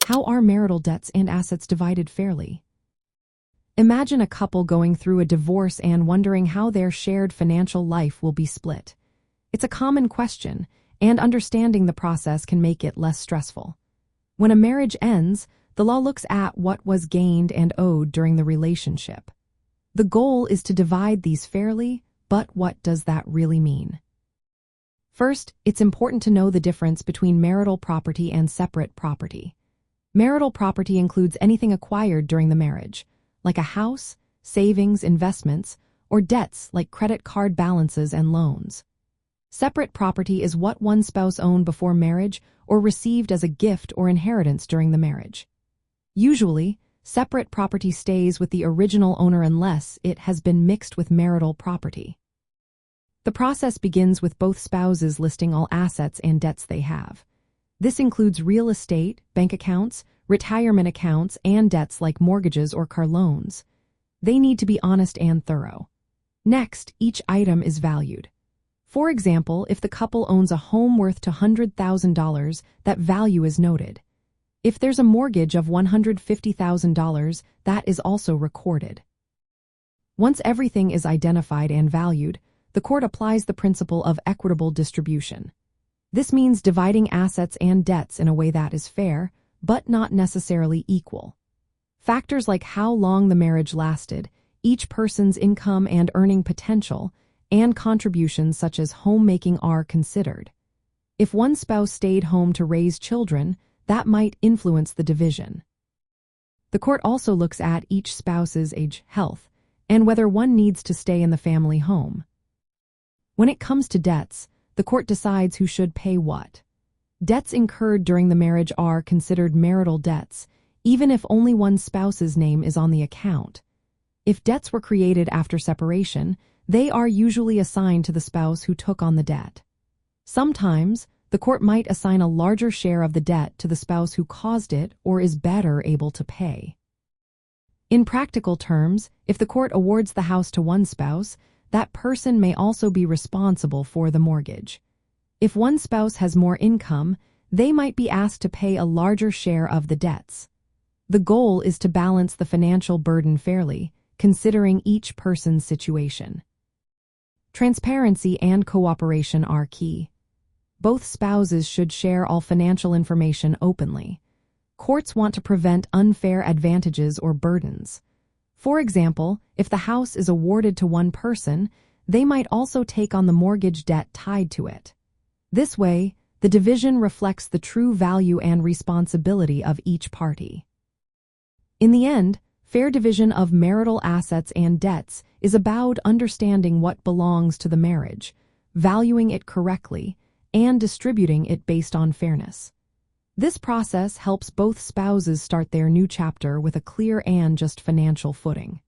How are marital debts and assets divided fairly? Imagine a couple going through a divorce and wondering how their shared financial life will be split. It's a common question, and understanding the process can make it less stressful. When a marriage ends, the law looks at what was gained and owed during the relationship. The goal is to divide these fairly, but what does that really mean? First, it's important to know the difference between marital property and separate property. Marital property includes anything acquired during the marriage, like a house, savings, investments, or debts like credit card balances and loans. Separate property is what one spouse owned before marriage or received as a gift or inheritance during the marriage. Usually, separate property stays with the original owner unless it has been mixed with marital property. The process begins with both spouses listing all assets and debts they have. This includes real estate, bank accounts, retirement accounts, and debts like mortgages or car loans. They need to be honest and thorough. Next, each item is valued. For example, if the couple owns a home worth $100,000, that value is noted. If there's a mortgage of $150,000, that is also recorded. Once everything is identified and valued, the court applies the principle of equitable distribution. This means dividing assets and debts in a way that is fair, but not necessarily equal. Factors like how long the marriage lasted, each person's income and earning potential, and contributions such as homemaking are considered. If one spouse stayed home to raise children, that might influence the division. The court also looks at each spouse's age, health, and whether one needs to stay in the family home. When it comes to debts, the court decides who should pay what. Debts incurred during the marriage are considered marital debts, even if only one spouse's name is on the account. If debts were created after separation, they are usually assigned to the spouse who took on the debt. Sometimes, the court might assign a larger share of the debt to the spouse who caused it or is better able to pay. In practical terms, if the court awards the house to one spouse, that person may also be responsible for the mortgage. If one spouse has more income, they might be asked to pay a larger share of the debts. The goal is to balance the financial burden fairly, considering each person's situation. Transparency and cooperation are key. Both spouses should share all financial information openly. Courts want to prevent unfair advantages or burdens. For example, if the house is awarded to one person, they might also take on the mortgage debt tied to it. This way, the division reflects the true value and responsibility of each party. In the end, fair division of marital assets and debts is about understanding what belongs to the marriage, valuing it correctly, and distributing it based on fairness. This process helps both spouses start their new chapter with a clear and just financial footing.